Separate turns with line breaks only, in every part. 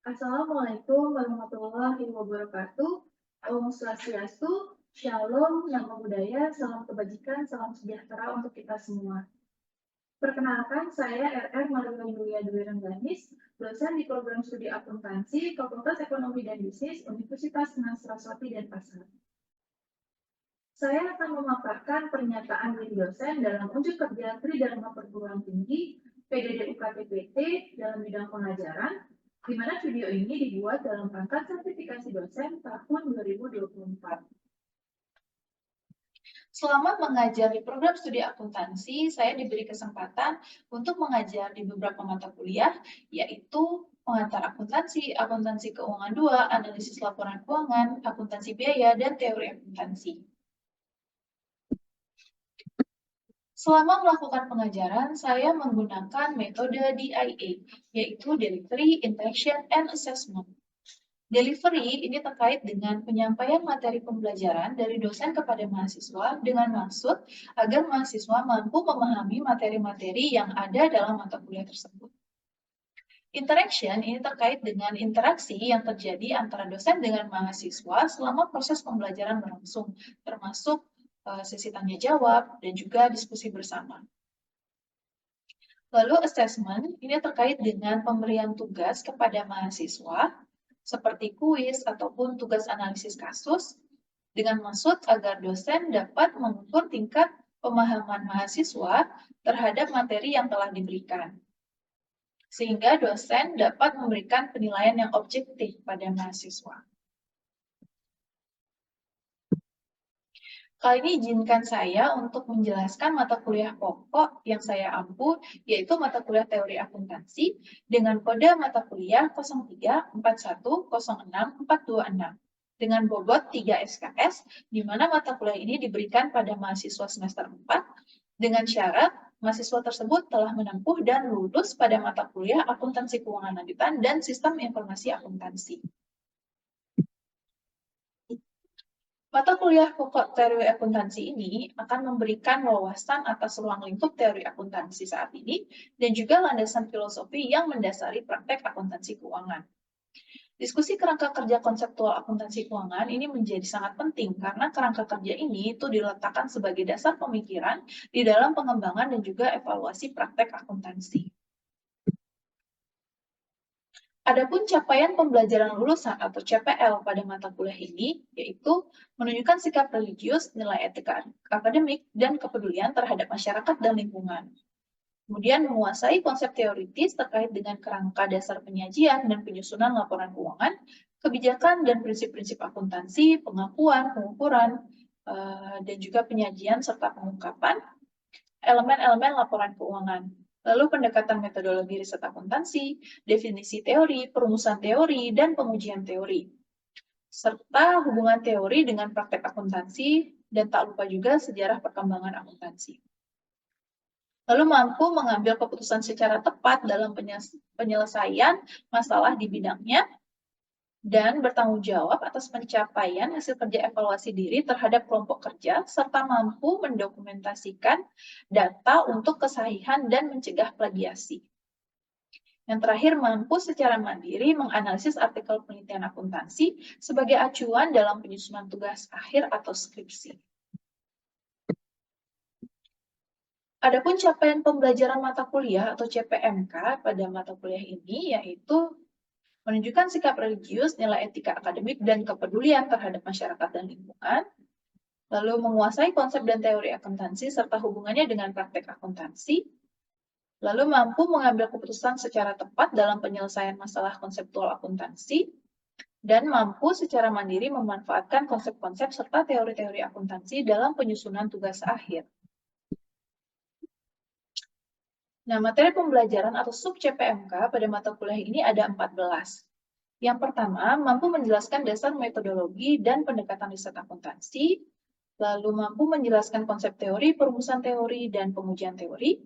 Assalamualaikum warahmatullahi wabarakatuh. Om Swastiastu, Shalom, Namo Buddhaya, salam kebajikan, salam sejahtera untuk kita semua. Perkenalkan, saya RR Maria Yulia Dwi Rengganis, dosen di program studi akuntansi, Fakultas Ekonomi dan Bisnis, Universitas Saraswati Denpasar. Saya akan memaparkan pernyataan diri dosen dalam unjuk kerja Tridharma Perguruan Tinggi PDD UKT-PT dalam bidang pengajaran, di mana video ini dibuat dalam rangka sertifikasi dosen tahun 2024.
Selama mengajar di program studi akuntansi, saya diberi kesempatan untuk mengajar di beberapa mata kuliah, yaitu pengantar akuntansi, akuntansi keuangan 2, analisis laporan keuangan, akuntansi biaya, dan teori akuntansi. Selama melakukan pengajaran, saya menggunakan metode DIA, yaitu Delivery, Interaction, and Assessment. Delivery ini terkait dengan penyampaian materi pembelajaran dari dosen kepada mahasiswa dengan maksud agar mahasiswa mampu memahami materi-materi yang ada dalam mata kuliah tersebut. Interaction ini terkait dengan interaksi yang terjadi antara dosen dengan mahasiswa selama proses pembelajaran berlangsung, termasuk sesi tanya jawab dan juga diskusi bersama. Lalu assessment ini terkait dengan pemberian tugas kepada mahasiswa seperti kuis ataupun tugas analisis kasus dengan maksud agar dosen dapat mengukur tingkat pemahaman mahasiswa terhadap materi yang telah diberikan. Sehingga dosen dapat memberikan penilaian yang objektif pada mahasiswa. Kali ini izinkan saya untuk menjelaskan mata kuliah pokok yang saya ampu, yaitu mata kuliah teori akuntansi dengan kode mata kuliah 0341066426 dengan bobot 3 SKS, di mana mata kuliah ini diberikan pada mahasiswa semester 4 dengan syarat mahasiswa tersebut telah menempuh dan lulus pada mata kuliah akuntansi keuangan lanjutan dan sistem informasi akuntansi. Mata kuliah pokok teori akuntansi ini akan memberikan wawasan atas ruang lingkup teori akuntansi saat ini dan juga landasan filosofi yang mendasari praktek akuntansi keuangan. Diskusi kerangka kerja konseptual akuntansi keuangan ini menjadi sangat penting karena kerangka kerja ini itu diletakkan sebagai dasar pemikiran di dalam pengembangan dan juga evaluasi praktek akuntansi. Adapun capaian pembelajaran lulusan atau CPL pada mata kuliah ini, yaitu menunjukkan sikap religius, nilai etika akademik, dan kepedulian terhadap masyarakat dan lingkungan. Kemudian menguasai konsep teoritis terkait dengan kerangka dasar penyajian dan penyusunan laporan keuangan, kebijakan dan prinsip-prinsip akuntansi, pengakuan, pengukuran, dan juga penyajian serta pengungkapan elemen-elemen laporan keuangan. Lalu pendekatan metodologi riset akuntansi, definisi teori, perumusan teori, dan pengujian teori. Serta hubungan teori dengan praktek akuntansi, dan tak lupa juga sejarah perkembangan akuntansi. Lalu mampu mengambil keputusan secara tepat dalam penyelesaian masalah di bidangnya, dan bertanggung jawab atas pencapaian hasil kerja evaluasi diri terhadap kelompok kerja, serta mampu mendokumentasikan data untuk kesahihan dan mencegah plagiasi. Yang terakhir, mampu secara mandiri menganalisis artikel penelitian akuntansi sebagai acuan dalam penyusunan tugas akhir atau skripsi. Adapun capaian pembelajaran mata kuliah atau CPMK pada mata kuliah ini yaitu menunjukkan sikap religius, nilai etika akademik, dan kepedulian terhadap masyarakat dan lingkungan, lalu menguasai konsep dan teori akuntansi serta hubungannya dengan praktek akuntansi, lalu mampu mengambil keputusan secara tepat dalam penyelesaian masalah konseptual akuntansi, dan mampu secara mandiri memanfaatkan konsep-konsep serta teori-teori akuntansi dalam penyusunan tugas akhir. Nah, materi pembelajaran atau sub-CPMK pada mata kuliah ini ada 14. Yang pertama, mampu menjelaskan dasar metodologi dan pendekatan riset akuntansi, lalu mampu menjelaskan konsep teori, perumusan teori, dan pengujian teori,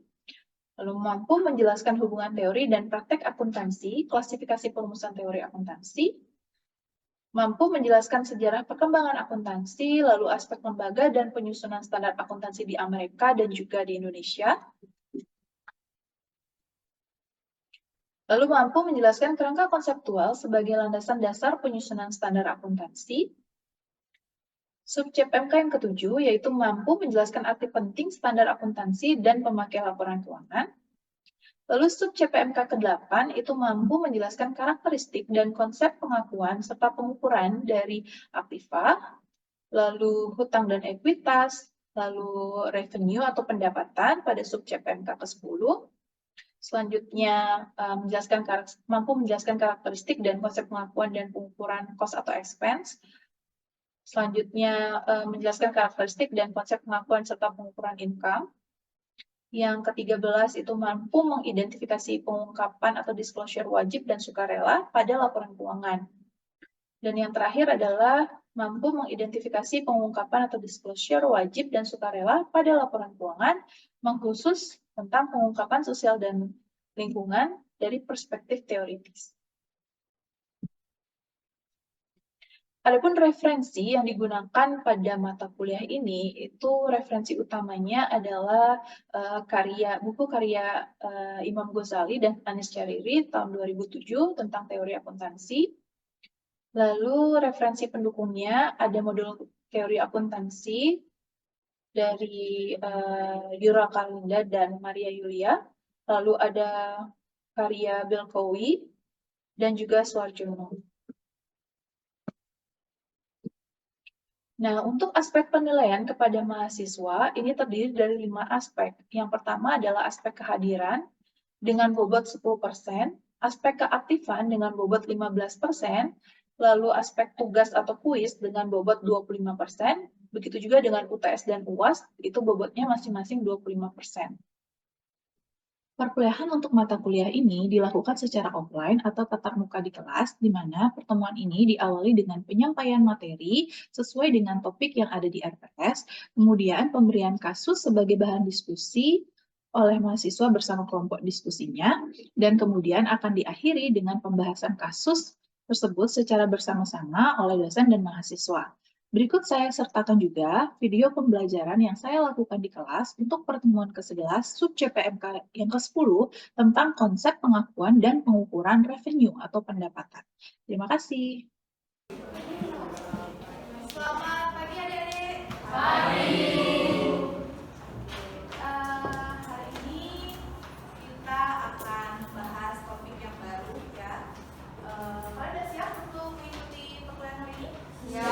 lalu mampu menjelaskan hubungan teori dan praktek akuntansi, klasifikasi perumusan teori akuntansi, mampu menjelaskan sejarah perkembangan akuntansi, lalu aspek lembaga dan penyusunan standar akuntansi di Amerika dan juga di Indonesia, Lalu mampu menjelaskan kerangka konseptual sebagai landasan dasar penyusunan standar akuntansi. Subjek MK yang ketujuh yaitu mampu menjelaskan arti penting standar akuntansi dan pemakai laporan keuangan. Lalu subjek PMK ke-8 itu mampu menjelaskan karakteristik dan konsep pengakuan serta pengukuran dari aktiva, lalu hutang dan ekuitas, lalu revenue atau pendapatan pada subjek PMK ke-10. Selanjutnya mampu menjelaskan karakteristik dan konsep pengakuan dan pengukuran cost atau expense. Selanjutnya menjelaskan karakteristik dan konsep pengakuan serta pengukuran income. Yang ke-13 itu mampu mengidentifikasi pengungkapan atau disclosure wajib dan sukarela pada laporan keuangan. Dan yang terakhir adalah mampu mengidentifikasi pengungkapan atau disclosure wajib dan sukarela pada laporan keuangan, mengkhusus tentang pengungkapan sosial dan lingkungan dari perspektif teoritis. Adapun referensi yang digunakan pada mata kuliah ini, itu referensi utamanya adalah buku karya Imam Ghazali dan Anis Chariri tahun 2007 tentang teori akuntansi. Lalu referensi pendukungnya ada modul teori akuntansi dari Yura Kalinda dan Maria Yulia. Lalu ada karya Bill Cowie dan juga Suarjono. Nah, untuk aspek penilaian kepada mahasiswa, ini terdiri dari 5 aspek. Yang pertama adalah aspek kehadiran dengan bobot 10%, aspek keaktifan dengan bobot 15%, lalu aspek tugas atau kuis dengan bobot 25%, begitu juga dengan UTS dan UAS, itu bobotnya masing-masing 25%. Perkuliahan untuk mata kuliah ini dilakukan secara offline atau tatap muka di kelas, di mana pertemuan ini diawali dengan penyampaian materi sesuai dengan topik yang ada di RPS, kemudian pemberian kasus sebagai bahan diskusi oleh mahasiswa bersama kelompok diskusinya, dan kemudian akan diakhiri dengan pembahasan kasus tersebut secara bersama-sama oleh dosen dan mahasiswa. Berikut saya sertakan juga video pembelajaran yang saya lakukan di kelas untuk pertemuan ke-11 subjek PMK yang ke-10 tentang konsep pengakuan dan pengukuran revenue atau pendapatan. Terima kasih.
Selamat pagi adik-adik.
Pagi.
Hari ini kita akan membahas topik yang baru ya. Kalian udah siap untuk mengikuti perkuliahan hari ini?
Siap.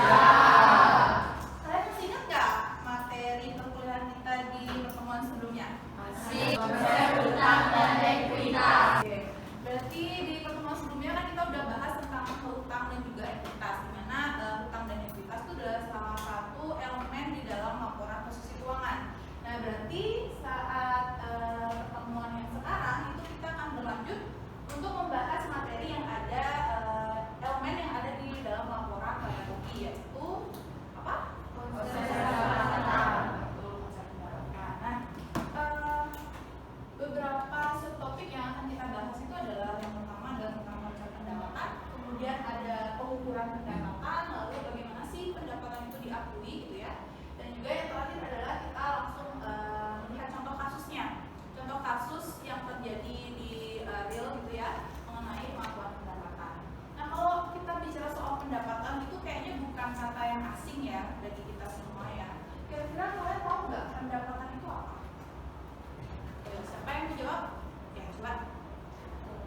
Kalian masih ingat nggak materi perkuliahan kita di pertemuan sebelumnya?
Masih. Konsep hutang dan ekuitas.
Oke. Berarti di pertemuan sebelumnya kan kita udah bahas tentang hutang dan juga ekuitas, di mana hutang dan ekuitas itu adalah salah satu elemen di dalam laporan posisi keuangan. Nah, berarti saat pertemuan yang sekarang itu kita akan berlanjut untuk membahas materi yang ada elemen yang ada di dalam laporan pada rugi, yaitu apa?
Konsep pendapatan.
Betul, konsep pendapatan. Nah, beberapa subtopik yang akan kita bahas itu adalah yang pertama adalah tentang konsep pendapatan, kemudian ada pengukuran pendapatan, lalu bagaimana sih pendapatan itu diakui gitu ya, dan juga yang terakhir adalah kita langsung melihat contoh kasusnya, contoh kasus yang terjadi di real gitu ya mengenai pengakuan pendapatan. Nah, kalau kita bicara soal pendapatan itu kayaknya bukan kata yang asing ya bagi kita semua ya. Kira-kira kalian tahu nggak pendapatan itu apa? Siapa yang menjawab? Ya, coba.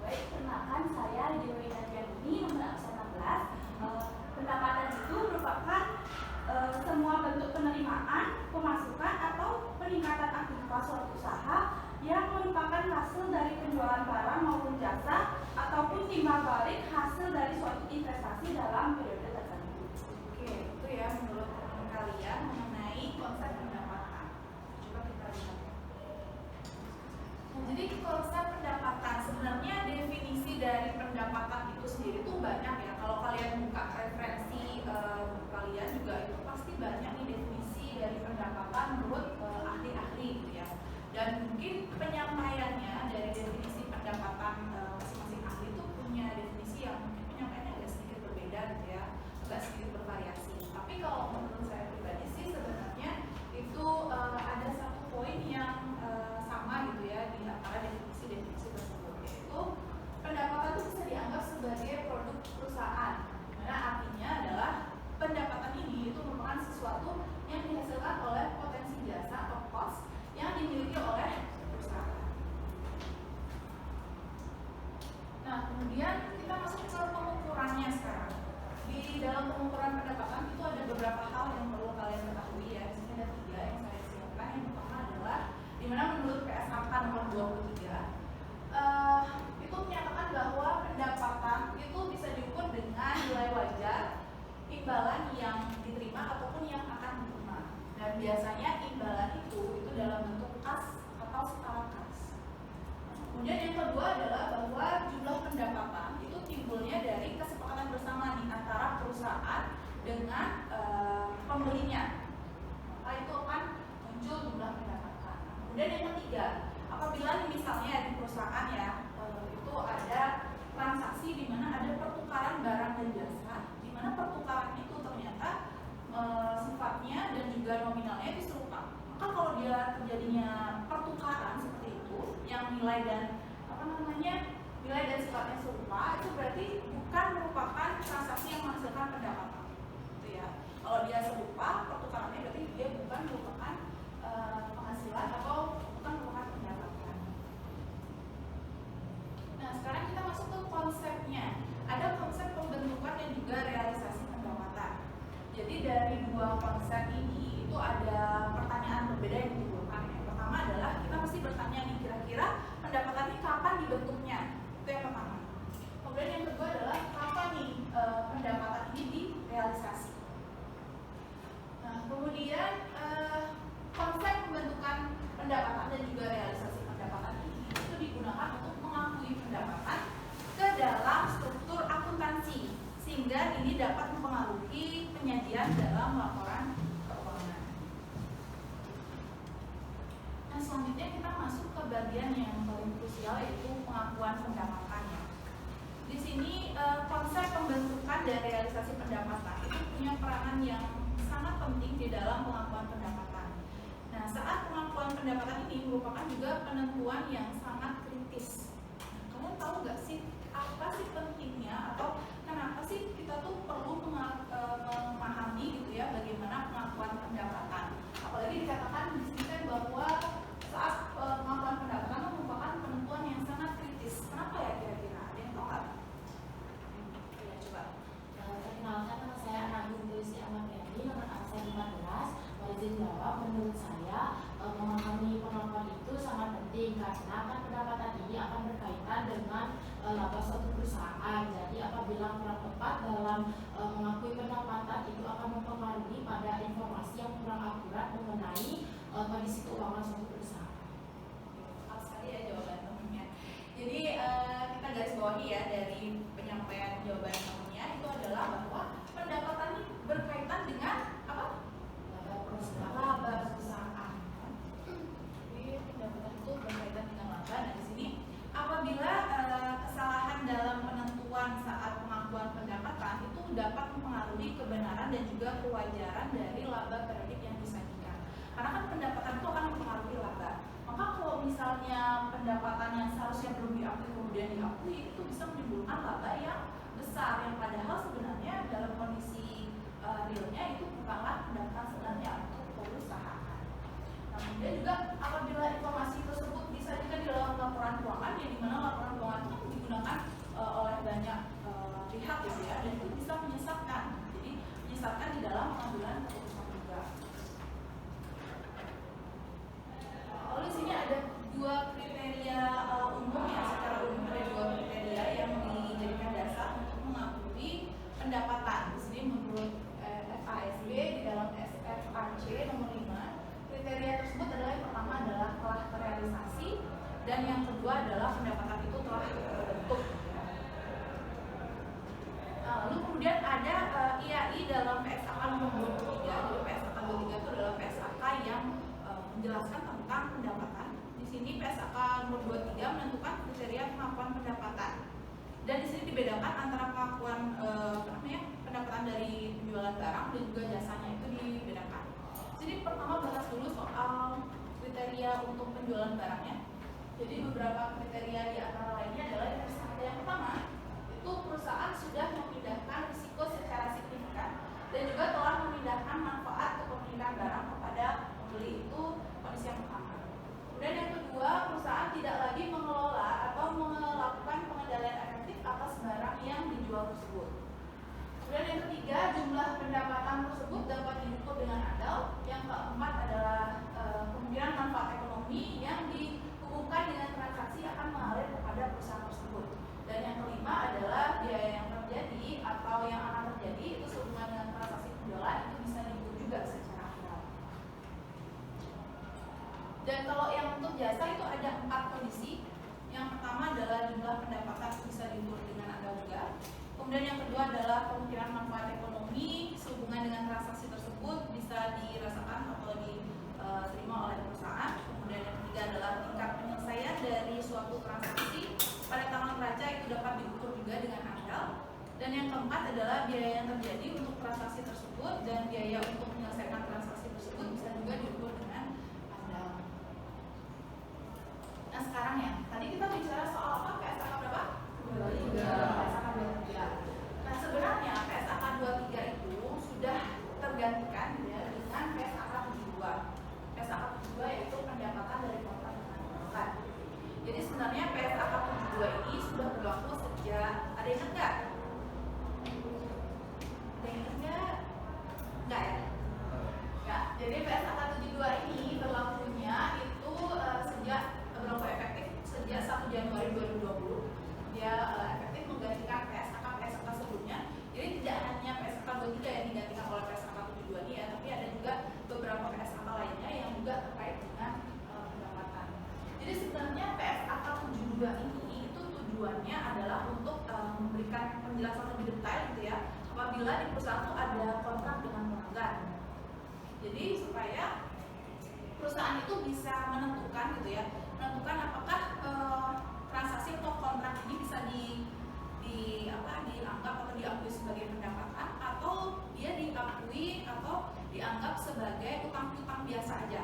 Baik, perkenalkan saya Dewi Nadia nomor absen 16. Pendapatan itu merupakan semua bentuk penerimaan, pemasukan atau peningkatan aktivitas suatu usaha yang merupakan hasil dari penjualan barang maupun jasa ataupun timbal balik hasil dari suatu investasi dalam periode tertentu.
Oke, itu ya menurut teman kalian mengenai konsep pendapatan. Coba kita lihat. Jadi konsep pendapatan, sebenarnya definisi dari pendapatan itu sendiri itu banyak ya. Kalau kalian buka referensi kalian juga itu pasti banyak nih definisi dari pendapatan menurut ahli-ahli gitu ya. Dan mungkin penyampaiannya dari definisi pendapatan masing-masing ahli itu punya definisi yang mungkin penyampaiannya agak sedikit berbeda gitu ya, agak sedikit bervariasi. Tapi kalau menurut saya pribadi sih sebenarnya itu ada satu poin yang sama gitu ya di antara definisi-definisi tersebut, yaitu pendapatan biasanya imbalan itu dalam bentuk kas atau skala kas. Kemudian yang kedua adalah bahwa jumlah pendapatan itu timbulnya dari kesepakatan bersama di antara perusahaan dengan pembelinya. Maka itu akan muncul jumlah pendapatan. Kemudian yang ketiga, apabila misalnya di perusahaan ya itu ada transaksi di mana ada pertukaran barang dan jasa, di mana pertukaran itu ternyata sifatnya dan juga nominalnya itu serupa. Maka kalau dia terjadinya pertukaran seperti itu, yang nilai dan nilai dan sifatnya serupa, itu berarti bukan merupakan transaksi yang menghasilkan pendapatan. Gitu ya. Kalau dia serupa pertukarannya berarti dia bukan merupakan penghasilan atau bukan merupakan pendapatan. Nah, sekarang kita masuk ke konsepnya. Ada konsep pembentukan dan juga realisasi pendapatan. Jadi dari dua konsep ini itu ada pertanyaan berbeda yang ditimbulkan. Yang pertama adalah kita mesti bertanya nih, kira-kira pendapatan ini kapan dibentuknya? Itu yang pertama. Kemudian yang kedua adalah kapan nih pendapatan ini direalisasi? Nah, kemudian konsep pembentukan pendapatan dan juga realisasi pendapatan ini itu digunakan untuk mengakui pendapatan ke dalam struktur akuntansi, sehingga ini dapat mempengaruhi penyajian dalam laporan keuangan. Nah, selanjutnya kita masuk ke bagian yang paling krusial, yaitu pengakuan pendapatan. Di sini konsep pembentukan dan realisasi pendapatan itu punya peranan yang sangat penting di dalam pengakuan pendapatan. Nah, saat pengakuan pendapatan ini merupakan juga penentuan yang sangat kritis. Kalian tahu nggak sih apa sih pentingnya atau kenapa sih kita tuh perlu memahami gitu ya bagaimana pengakuan pendapatan? Apalagi dikatakan di sini bahwa saat pengakuan pendapatan merupakan penentuan yang sangat kritis. Kenapa ya kira-kira? Ada yang tahu nggak? Ya, coba.
Perkenalkan, nama saya Agung Tulisi Ahmad Yani, nomor absen 14. Mau izin jawab, menurut saya memahami pengakuan itu sangat penting karena kan pendapatan ini akan berkaitan dengan laba suatu perusahaan. Jadi apabila kurang tepat dalam mengakui pendapatan itu akan mempengaruhi pada informasi yang kurang akurat mengenai kondisi keuangan suatu perusahaan.
Tepat sekali ya jawaban temennya. Jadi kita garis bawahi ya dari penyampaian jawaban temennya itu adalah bahwa pendapatan ini berkaitan dengan apa? Laba perusahaan. Jadi pendapatan itu berkaitan dengan laba. Nah, di sini apabila kesalahan dalam penentuan saat pengakuan pendapatan itu dapat mempengaruhi kebenaran dan juga kewajaran dari laba periodik yang disajikan. Karena kan pendapatan itu akan mempengaruhi laba. Maka kalau misalnya pendapatan yang seharusnya belum diakui kemudian diakui, itu bisa menimbulkan laba yang besar, yang padahal sebenarnya dalam kondisi realnya itu bukanlah pendapatan sebenarnya untuk perusahaan. Nah, kemudian juga apabila informasi tersebut disajikan di dalam laporan keuangan, yang dimana laporan keuangan itu digunakan oleh banyak pihak gitu ya, dan itu bisa menyesatkan. Jadi menyesatkan di dalam pengambilan keputusan juga. Lalu di sini ada dua kriteria umum ya, secara umum ada dua kriteria yang dijadikan dasar untuk mengakui pendapatan. Di sini menurut FASB di dalam SFAC nomor 5, kriteria tersebut adalah yang pertama adalah telah terrealisasi dan yang kedua adalah pendapatan itu telah terbentuk. Lalu kemudian ada IAI dalam PSAK nomor 23. Jadi PSAK 23 itu adalah PSAK yang menjelaskan tentang pendapatan. Di sini PSAK nomor 23 menentukan kriteria pengakuan pendapatan. Dan di sini dibedakan antara pengakuan pendapatan dari penjualan barang dan juga jasanya, itu dibedakan. Jadi pertama bahas dulu soal kriteria untuk penjualan barangnya. Jadi beberapa kriteria di antara lainnya adalah yang pertama itu perusahaan sudah memindahkan risiko secara signifikan dan juga telah memindahkan manfaat kepemilikan barang kepada pembeli, itu kondisi yang pertama. Kemudian yang kedua, perusahaan tidak lagi mengelola atau melakukan pengendalian efektif atas barang yang dijual tersebut. Kemudian yang ketiga, jumlah pendapatan tersebut dapat diukur dengan andal. Yang keempat adalah kemungkinan manfaat ekonomi yang dihubungkan dengan transaksi akan mengalir kepada perusahaan tersebut. Dan yang kelima adalah biaya yang terjadi atau yang akan terjadi itu sehubungan dengan transaksi penjualan itu bisa diikuti Dan kalau yang untuk jasa itu ada 4 kondisi. Yang pertama adalah jumlah pendapatan bisa diukur dengan angka juga. Kemudian yang kedua adalah kemungkinan manfaat ekonomi sehubungan dengan transaksi tersebut bisa dirasakan atau diterima oleh perusahaan. Kemudian yang ketiga adalah tingkat penyelesaian dari suatu transaksi pada tanggal neraca itu dapat diukur juga dengan andal. Dan yang keempat adalah biaya yang terjadi untuk transaksi tersebut dan biaya untuk menyelesaikan transaksi tersebut bisa juga diukur dengan andal. Nah sekarang ya, tadi kita bicara soal apa? PSAK berapa? 23. PSAK 23. Nah sebenarnya PSAK 23 itu sudah tergantikan ya dengan PSAK 72. PSAK 72 yaitu pendapatan dari kontrak dengan perbankan. Jadi sebenarnya PSAK 72 ini sudah berlaku sejak, ada yang ingat nggak? Ada yang ingat nggak? Nggak ya? Nggak. Jadi PSAK 72 ini berlakunya itu sejak berlaku efektif sejak 1 Januari 2020. Dia efektif menggantikan PSAK sebelumnya. Jadi tidak hanya PSAK 23 yang digantikan oleh PSAK 72 ini ya, tapi ada juga beberapa PSAK lainnya yang juga terkait dengan pendapatan. Jadi sebenarnya PSAK 72 ini itu tujuannya adalah untuk memberikan penjelasan lebih detail gitu ya, apabila di perusahaan itu ada kontrak dengan pelanggan. Jadi supaya perusahaan itu bisa menentukan gitu ya, menentukan apakah transaksi atau kontrak ini bisa dianggap atau diakui sebagai pendapatan atau dia diakui atau dianggap sebagai utang piutang biasa aja.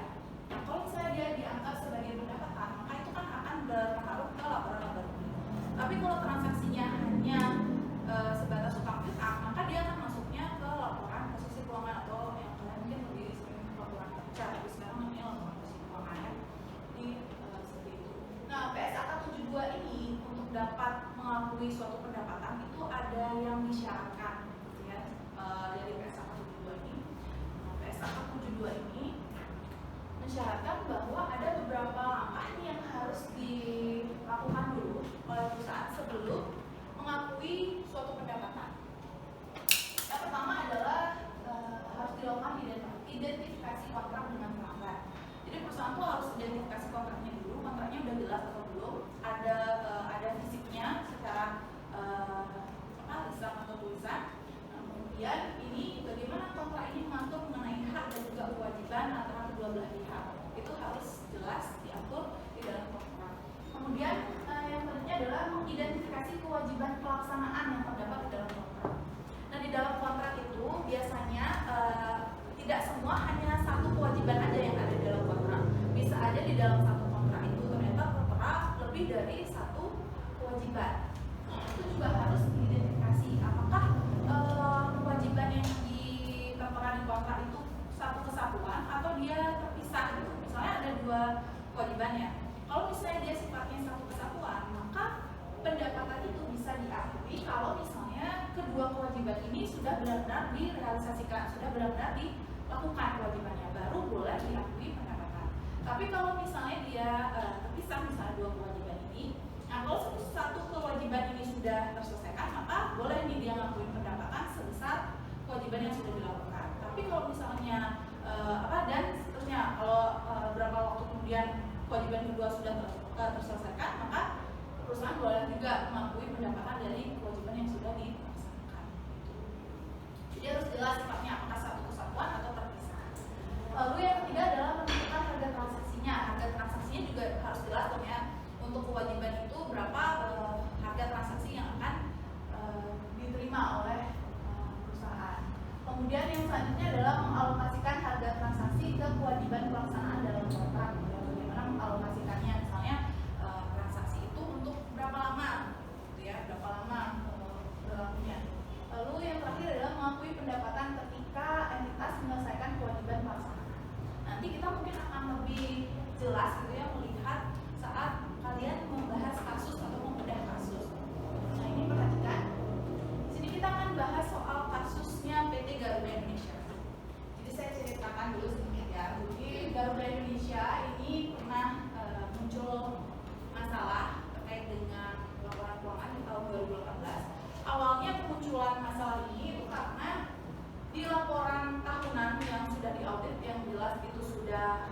Nah, kalau misalnya dia dianggap sebagai pendapatan, maka itu kan akan berpengaruh ke laporan laba rugi. Tapi kalau transaksinya hanya sebatas utang piutang, maka dia akan masuknya ke laporan posisi keuangan atau yang kalian mungkin lebih sering laporan kerja, tapi sekarang namanya laporan posisi keuangan ya. Jadi seperti itu. Nah, PSAK 72 ini untuk dapat mengakui suatu pendapatan itu ada yang disyaratkan gitu ya, dari PSAK 72 ini. Nah, PSAK 72 ini mensyaratkan bahwa ada beberapa langkah yang harus dilakukan dulu oleh perusahaan sebelum mengakui suatu pendapatan. Yang pertama adalah harus dilakukan identifikasi kontrak dengan pelanggan. Jadi perusahaan itu harus identifikasi kontraknya dulu, kontraknya udah jelas atau belum, ada fisiknya secara lisan atau tulisan. Nah, kemudian ini bagaimana kontrak ini mengatur mengenai hak dan juga kewajiban antara kedua belah pihak, itu harus jelas diatur di dalam kontrak. Kemudian yang selanjutnya adalah mengidentifikasi kewajiban pelaksanaan yang terdapat di dalam kontrak. Nah di dalam kontrak itu biasanya tidak semua hanya satu kewajiban aja yang ada di dalam kontrak. Bisa aja di dalam satu kontrak itu ternyata tertera lebih dari satu kewajiban. Itu juga harus diidentifikasi apakah kewajiban yang tertera di kontrak itu satu kesatuan atau dia terpisah gitu. Misalnya ada 2 kewajiban ya. Kalau misalnya dia sifatnya satu kesatuan, maka pendapatan itu bisa diakui kalau misalnya kedua kewajiban ini sudah benar-benar direalisasikan, sudah benar-benar dilakukan kewajibannya, baru boleh diakui pendapatan. Tapi kalau misalnya dia terpisah, misalnya 2 kewajiban ini, nah kalau satu kewajiban ini sudah terselesaikan, maka boleh nih dia ngakuin pendapatan sebesar kewajiban yang sudah dilakukan. Tapi kalau misalnya dan seterusnya, kalau berapa waktu kemudian kewajiban kedua sudah terselesaikan, maka perusahaan boleh juga mengakui pendapatan dari kewajiban yang sudah dilaksanakan. Jadi harus jelas sifatnya apakah satu kesatuan atau terpisah. Lalu yang ketiga adalah menentukan harga transaksinya. Harga transaksinya juga harus jelas dong ya. Untuk kewajiban itu berapa harga transaksi yang akan diterima oleh perusahaan. Kemudian yang selanjutnya adalah mengalokasikan harga transaksi ke kewajiban pelaksanaan dalam kontrak. Bagaimana mengalokasikannya? Misalnya transaksi itu untuk berapa lama, gitu ya, berapa lama berlakunya. Lalu yang terakhir adalah mengakui pendapatan ketika entitas menyelesaikan kewajiban pelaksanaan. Nanti kita mungkin akan lebih jelas gitu ya melihat saat kalian membahas kasus atau membedah kasus. Nah ini perhatikan. Di sini kita akan bahas soal kasusnya PT Garuda Indonesia. Jadi saya ceritakan dulu sedikit ya. Jadi Garuda Indonesia ini pernah muncul masalah terkait dengan laporan keuangan di tahun 2018. Awalnya kemunculan masalah ini itu karena di laporan tahunan yang sudah diaudit yang jelas itu sudah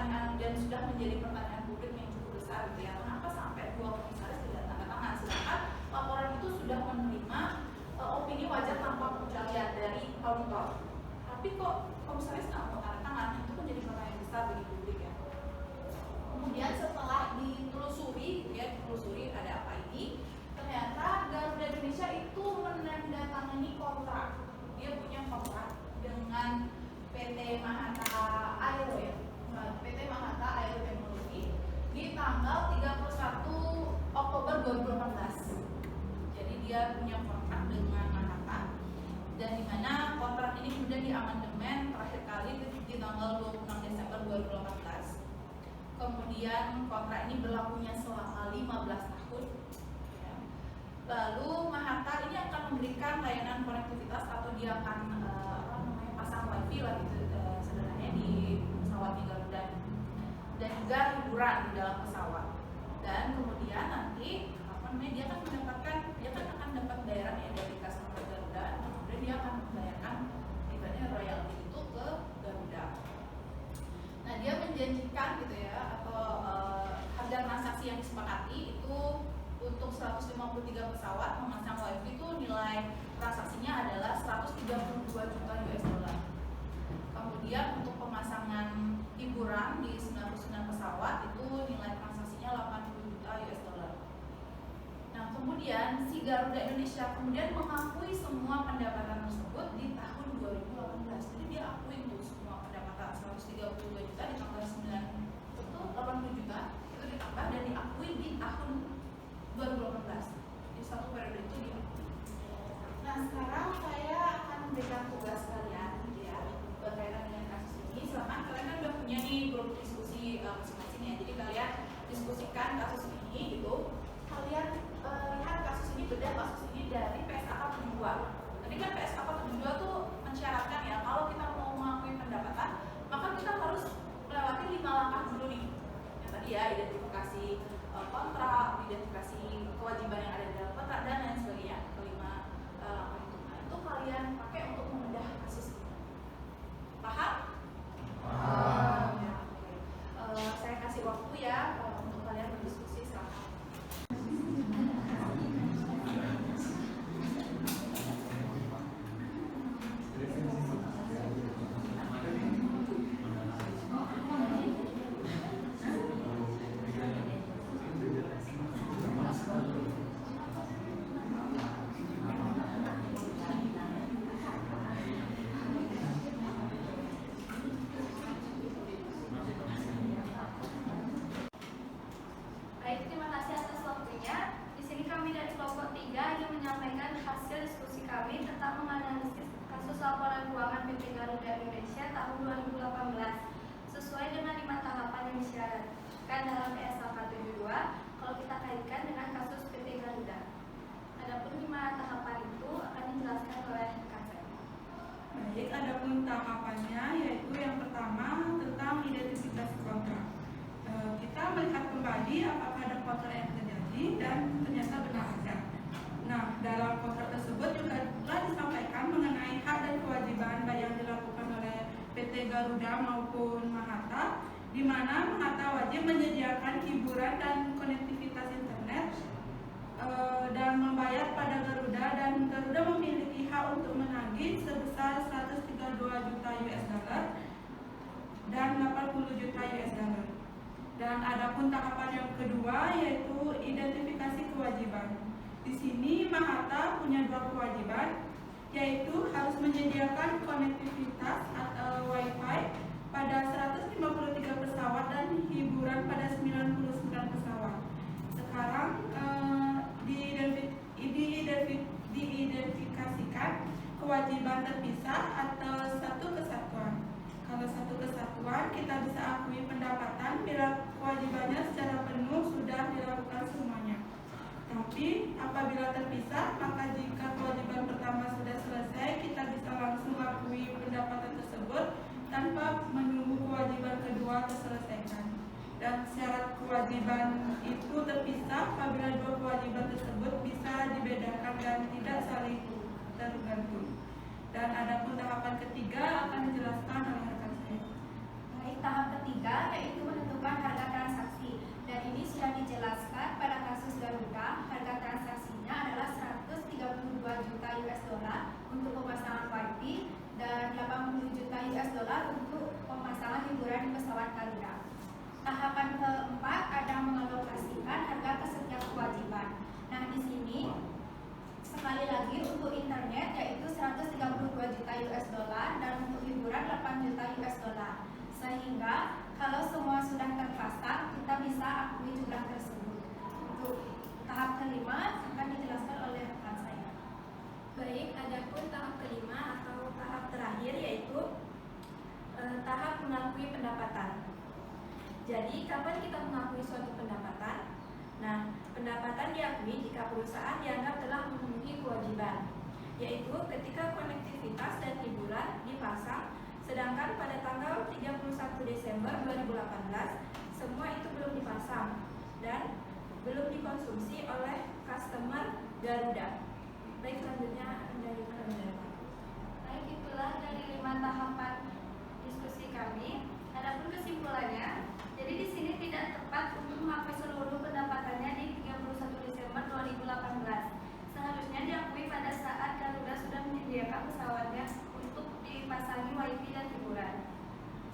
pertanyaan dan sudah menjadi pertanyaan publik yang cukup besar gitu ya, kenapa sampai 2 komisaris tidak tanda tangan, sedangkan laporan itu sudah menerima opini wajar tanpa pengecualian dari auditor, tapi kok komisaris nggak mau tanda tangan? Itu menjadi pertanyaan besar bagi publik ya. Kemudian setelah ditelusuri gitu ya, ditelusuri ada apa ini, ternyata Garuda Indonesia itu menandatangani kontrak, dia punya kontrak dengan PT Mahata Aero ya, PT Mahata Aero Teknologi di tanggal 31 Oktober 2018. Jadi dia punya kontrak dengan Mahata, dan di mana kontrak ini kemudian diamandemen terakhir kali di tanggal 26 Desember 2018. Kemudian kontrak ini berlakunya selama 15 tahun. Lalu Mahata ini akan memberikan layanan konektivitas atau dia akan pasang wifi lah gitu sederhananya di pesawatnya Garuda, dan juga hiburan di dalam pesawat. Dan kemudian nanti dia akan dapat bayaran ya dari customer Garuda, kemudian dia akan membayarkan ibaratnya royalti itu ke Garuda. Nah, dia menjanjikan gitu ya, atau harga transaksi yang disepakati itu untuk 153 pesawat memasang wifi itu nilai transaksinya adalah 132 juta US dollar. Kemudian untuk pemasangan hiburan di 99 pesawat itu nilai transaksinya 80 juta US dollar. Nah, kemudian si Garuda Indonesia kemudian mengakui semua pendapatan tersebut di tahun 2018. Jadi dia akui untuk semua pendapatan 132 juta ditambah 9 itu 80 juta itu ditambah dan diakui di tahun 2018. Di satu periode itu diakui. Nah, sekarang saya akan memberikan tugas kalian gitu ya berkaitan dengan kasus ini. Silakan, kalian kan udah punya nih grup diskusi masing-masing ya. Jadi kalian diskusikan kasus ini gitu. Kalian lihat kasus ini, bedah kasus ini dari PSAK 72. Tadi kan PSAK 72 tuh mensyaratkan ya, kalau kita mau mengakui pendapatan, maka kita harus melewati 5 langkah dulu nih. Yang tadi ya, identifikasi kontrak, identifikasi kewajiban yang ada di dalam kontrak, dan lain sebagainya. Kelima langkah itu. Nah, itu kalian pakai untuk membedah kasus ini. Paham? Paham. Ya, oke. Saya kasih waktu ya untuk kalian berdiskusi. Silahkan.
Baik, terima kasih atas waktunya. Di sini kami dari kelompok 3 ingin menyampaikan hasil diskusi kami tentang menganalisis kasus laporan keuangan PT Garuda Indonesia tahun 2018 sesuai dengan 5 tahapan yang disyaratkan dalam PSAK 72 kalau kita kaitkan dengan kasus PT Garuda. Adapun 5 tahapan itu akan dijelaskan oleh rekan saya.
Baik, adapun tahapannya yaitu yang pertama tentang identifikasi kontrak. Kita melihat kembali apakah ada kontrak yang terjadi dan ternyata benar ada. Nah, dalam kontrak tersebut juga telah disampaikan mengenai hak dan kewajiban baik yang dilakukan oleh PT Garuda maupun Mahata, di mana Mahata wajib menyediakan hiburan dan konektivitas internet dan membayar pada Garuda, dan Garuda memiliki hak untuk menagih sebesar 132 juta US dollar dan 80 juta US dollar. Dan adapun tahapan yang kedua yaitu identifikasi kewajiban. Di sini Mahata punya 2 kewajiban, yaitu harus menyediakan konektivitas atau Wi-Fi pada 153 pesawat dan hiburan pada 99 pesawat. Sekarang diidentifikasikan kewajiban terpisah atau satu kesatuan. Kalau satu kesatuan, kita bisa akui pendapatan bila kewajibannya secara penuh sudah dilakukan semuanya. Tapi apabila terpisah, maka jika kewajiban pertama sudah selesai, kita bisa langsung akui pendapatan tersebut tanpa menunggu kewajiban kedua terselesaikan. Dan syarat kewajiban itu terpisah apabila 2 kewajiban tersebut bisa dibedakan dan tidak saling tergantung. Dan adapun tahapan ketiga akan dijelaskan oleh rekan saya.
Baik, tahap ketiga yaitu
pesawat Garuda. Tahapan keempat ada mengalokasikan harga ke setiap kewajiban. Nah, di sini sekali lagi untuk internet yaitu 132 juta US dollar dan untuk hiburan 8 juta US dollar. Sehingga kalau semua sudah terpasang, kita bisa akui jumlah tersebut. Untuk tahap kelima akan dijelaskan oleh rekan saya.
Baik, adapun tahap kelima atau tahap terakhir yaitu tahap mengakui pendapatan. Jadi, kapan kita mengakui suatu pendapatan? Nah, pendapatan diakui jika perusahaan dianggap telah memenuhi kewajiban, yaitu ketika konektivitas dan hiburan dipasang, sedangkan pada tanggal 31 Desember 2018 semua itu belum dipasang dan belum dikonsumsi oleh customer Garuda. Baik, selanjutnya dari Garuda.
Baik, itulah dari 5 tahapan diskusi kami. Adapun kesimpulannya, jadi di sini tidak tepat untuk mengakui seluruh pendapatannya di 31 Desember 2018. Seharusnya diakui pada saat Garuda sudah menyediakan pesawatnya untuk dipasangi wifi dan hiburan.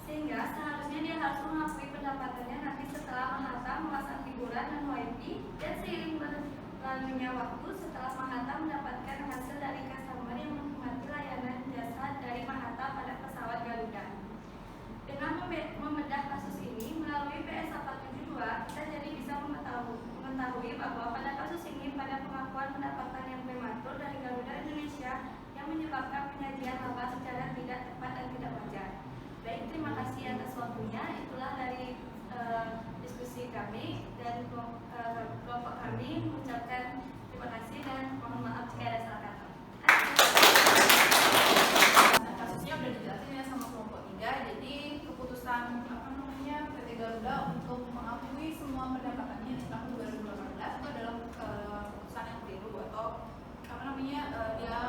Sehingga seharusnya dia harus mengakui pendapatannya nanti setelah Mahata memasang hiburan dan wifi, dan seiring berlalunya waktu setelah Mahata mendapatkan hasil dari customer yang menikmati layanan jasa dari Mahata pada pesawat Garuda. Dengan membedah kasus ini melalui PS 872, kita jadi bisa mengetahui bahwa pada kasus ini pada pengakuan pendapatan yang prematur dari Garuda Indonesia yang menyebabkan penyajian laba secara tidak tepat dan tidak wajar. Baik, terima kasih atas waktunya. Itulah dari diskusi kami dan kelompok kami mengucapkan terima kasih dan mohon maaf jika ada salah kata.
Nah, kasusnya udah dijelasin ya sama kelompok 3. Jadi keputusan PT Garuda untuk mengakui semua pendapatannya di tahun 2018 itu adalah keputusan yang keliru, atau dia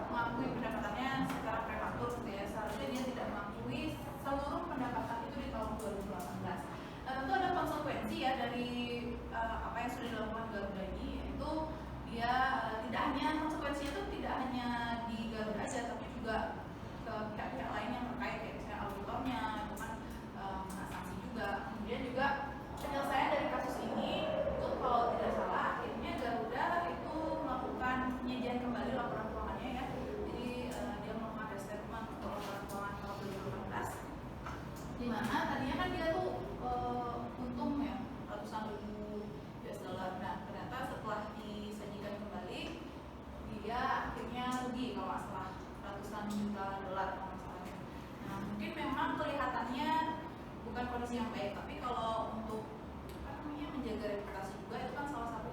mengakui pendapatannya secara prematur gitu ya. Seharusnya dia tidak mengakui seluruh pendapatan itu di tahun 2018. Tentu ada konsekuensi ya dari apa yang sudah dilakukan Garuda ini, yaitu dia tidak hanya konsekuensinya itu tidak hanya di Garuda aja, tapi juga ke pihak-pihak lain yang terkait, kayak misalnya auditornya itu kan kena sanksi juga. Kemudian juga penyelesaian dari kasus ini itu kalau tidak salah akhirnya Garuda itu melakukan penyajian kembali laporan keuangannya ya. Jadi dia melakukan restatement untuk laporan keuangan tahun 2018, di mana tadinya kan dia tuh untung ya ratusan ribu US dollar. Nah, ternyata setelah disajikan kembali dia akhirnya rugi kalau nggak salah ratusan juta dolar kalau nggak salah. Nah, mungkin memang kelihatannya bukan kondisi yang baik, tapi kalau untuk menjaga reputasi juga itu kan salah satu